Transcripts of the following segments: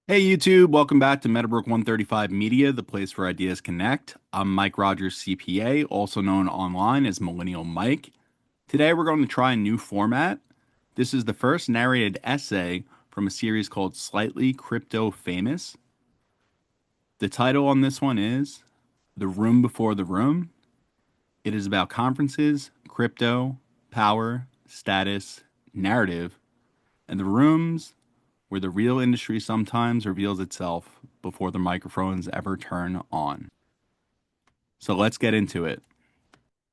Hey YouTube, welcome back to Meadowbrook 135 Media, the place where ideas connect. I'm Mike Rogers, CPA, also known online as Millennial Mike. Today we're going to try a new format. This is the first narrated essay from a series called Slightly Crypto Famous. The title on this one is The Room Before the Room. It is about conferences, crypto, power, status, narrative, and the rooms where the real industry sometimes reveals itself before the microphones ever turn on. So let's get into it.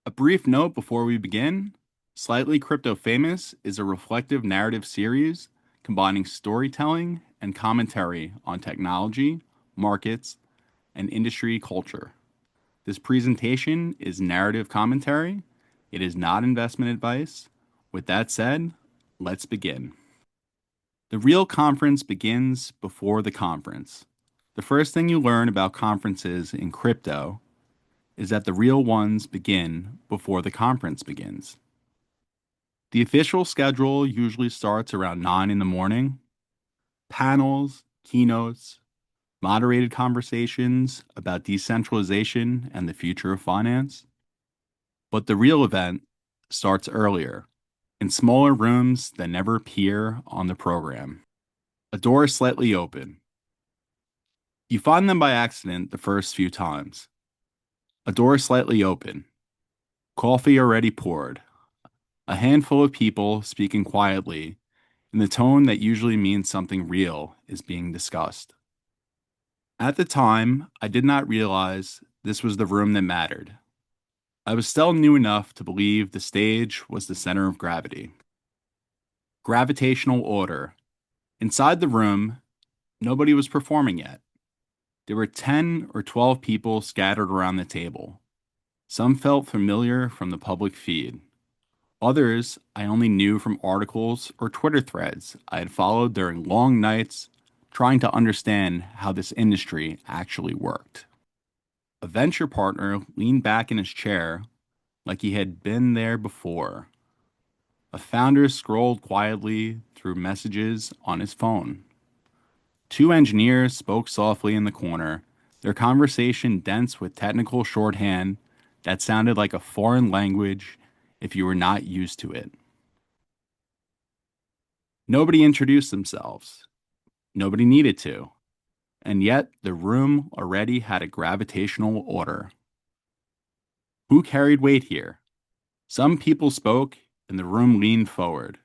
A brief note before we begin. Slightly Crypto Famous is a reflective narrative series combining storytelling and commentary on technology, markets, and industry culture. This presentation is narrative commentary. It is not investment advice. With that said, let's begin. The real conference begins before the conference. The first thing you learn about conferences in crypto is that the real ones begin before the conference begins. The official schedule usually starts around 9 in the morning. Panels, keynotes, moderated conversations about decentralization and the future of finance. But the real event starts earlier, in smaller rooms that never appear on the program. A door is slightly open. You find them by accident the first few times. A door is slightly open. Coffee already poured. A handful of people speaking quietly in the tone that usually means something real is being discussed. At the time, I did not realize this was the room that mattered. I was still new enough to believe the stage was the center of gravity. Gravitational order. Inside the room, nobody was performing yet. There were 10 or 12 people scattered around the table. Some felt familiar from the public feed. Others I only knew from articles or Twitter threads I had followed during long nights trying to understand how this industry actually worked. A venture partner leaned back in his chair like he had been there before. A founder scrolled quietly through messages on his phone. Two engineers spoke softly in the corner, their conversation dense with technical shorthand that sounded like a foreign language if you were not used to it. Nobody introduced themselves. Nobody needed to. And yet the room already had a gravitational order. Who carried weight here? Some people spoke, and the room leaned forward.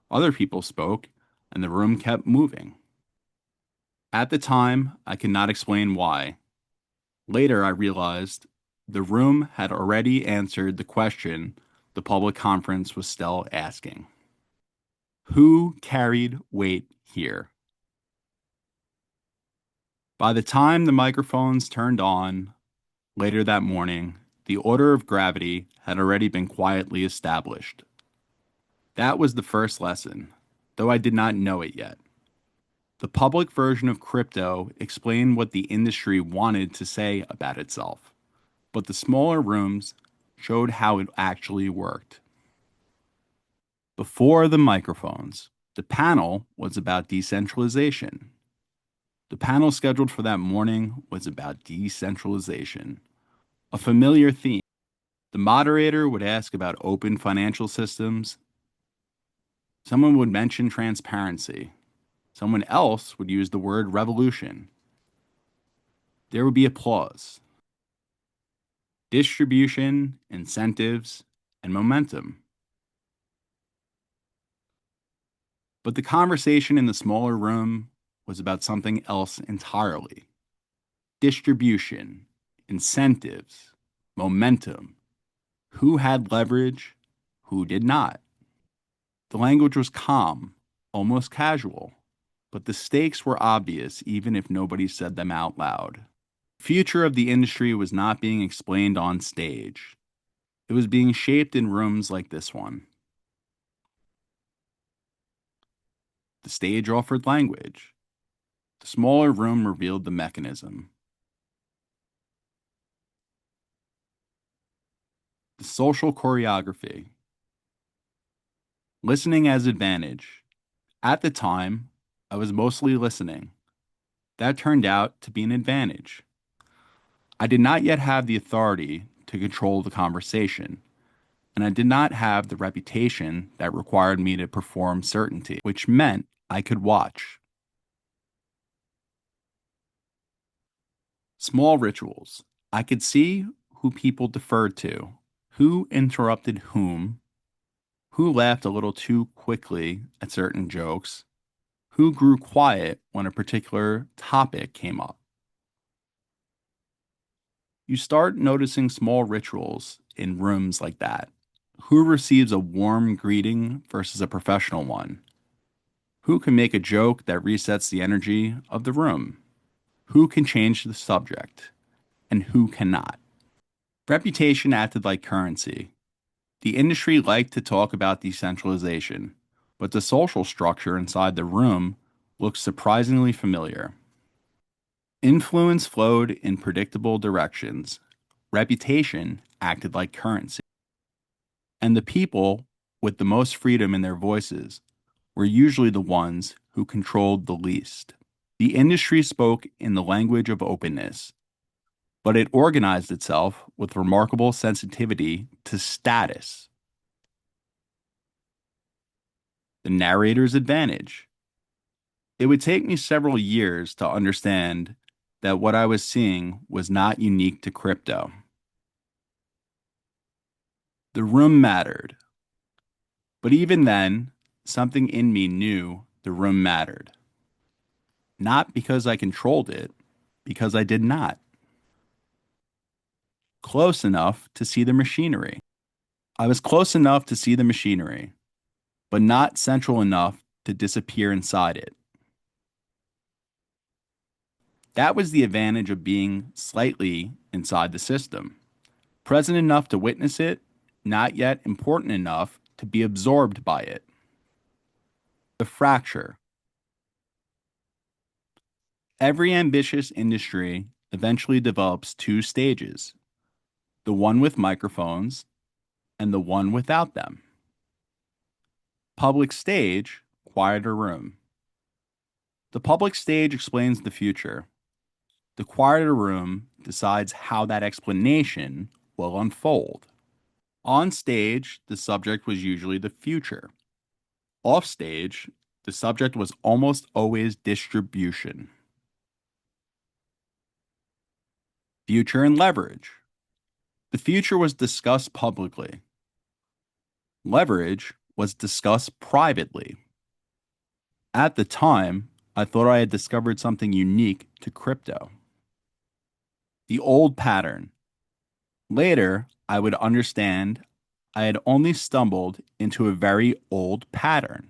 Other people spoke, and the room kept moving. At the time, I could not explain why. Later, I realized the room had already answered the question the public conference was still asking. Who carried weight here? By the time the microphones turned on later that morning, the order of gravity had already been quietly established. That was the first lesson, though I did not know it yet. The public version of crypto explained what the industry wanted to say about itself, but the smaller rooms showed how it actually worked. Before the microphones, the panel was about decentralization. The panel scheduled for that morning was about decentralization, a familiar theme. The moderator would ask about open financial systems. Someone would mention transparency. Someone else would use the word revolution. There would be applause, distribution, incentives, and momentum. But the conversation in the smaller room was about something else entirely: distribution, incentives, momentum. Who had leverage? Who did not? The language was calm, almost casual, but the stakes were obvious even if nobody said them out loud. The future of the industry was not being explained on stage. It was being shaped in rooms like this one. The stage offered language. The smaller room revealed the mechanism. The social choreography. Listening as advantage. At the time, I was mostly listening. That turned out to be an advantage. I did not yet have the authority to control the conversation, and I did not have the reputation that required me to perform certainty, which meant I could watch. Small rituals. I could see who people deferred to, who interrupted who laughed a little too quickly at certain jokes, who grew quiet when a particular topic came up. You start noticing small rituals in rooms like that. Who receives a warm greeting versus a professional one? Who can make a joke that resets the energy of the room? Who can change the subject? And who cannot? Reputation acted like currency. The industry liked to talk about decentralization, but the social structure inside the room looked surprisingly familiar. Influence flowed in predictable directions. Reputation acted like currency. And the people with the most freedom in their voices were usually the ones who controlled the least. The industry spoke in the language of openness, but it organized itself with remarkable sensitivity to status. The narrator's advantage. It would take me several years to understand that what I was seeing was not unique to crypto. The room mattered, but even then, something in me knew the room mattered. Not because I controlled it, because I did not. Close enough to see the machinery. I was close enough to see the machinery, but not central enough to disappear inside it. That was the advantage of being slightly inside the system. Present enough to witness it, not yet important enough to be absorbed by it. The fracture. Every ambitious industry eventually develops two stages, the one with microphones and the one without them. Public stage, quieter room. The public stage explains the future. The quieter room decides how that explanation will unfold. On stage, the subject was usually the future. Off stage, the subject was almost always distribution. Future and leverage. The future was discussed publicly. Leverage was discussed privately. At the time, I thought I had discovered something unique to crypto. The old pattern. Later, I would understand I had only stumbled into a very old pattern.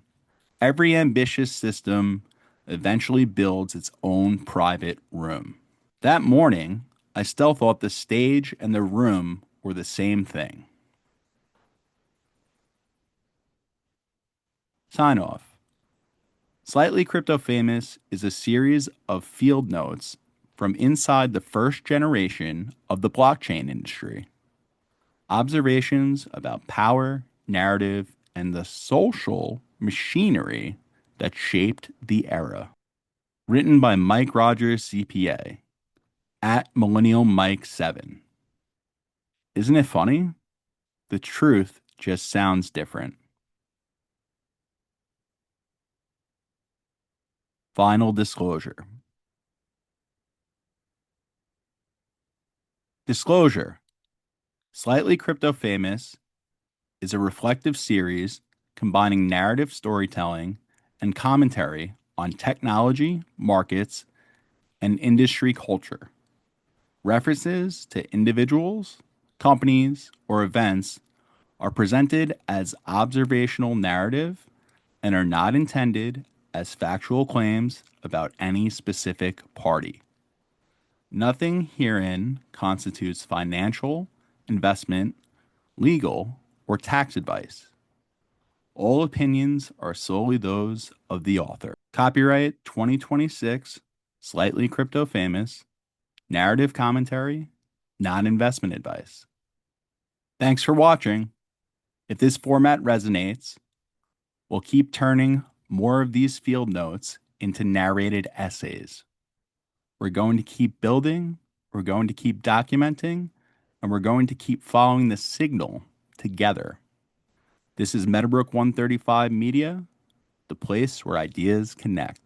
Every ambitious system eventually builds its own private room. That morning, I still thought the stage and the room were the same thing. Sign off. Slightly Crypto Famous is a series of field notes from inside the first generation of the blockchain industry. Observations about power, narrative, and the social machinery that shaped the era. Written by Mike Rogers, CPA, at Millennial Mike 7. Isn't it funny? The truth just sounds different. Final disclosure. Disclosure. Slightly Crypto Famous is a reflective series combining narrative storytelling and commentary on technology, markets, and industry culture. References to individuals, companies, or events are presented as observational narrative and are not intended as factual claims about any specific party. Nothing herein constitutes financial, investment, legal, or tax advice. All opinions are solely those of the author. Copyright 2026, Slightly Crypto Famous, narrative commentary, not investment advice. Thanks for watching. If this format resonates, we'll keep turning more of these field notes into narrated essays. We're going to keep building, we're going to keep documenting, and we're going to keep following the signal together. This is Meadowbrook 135 Media, the place where ideas connect.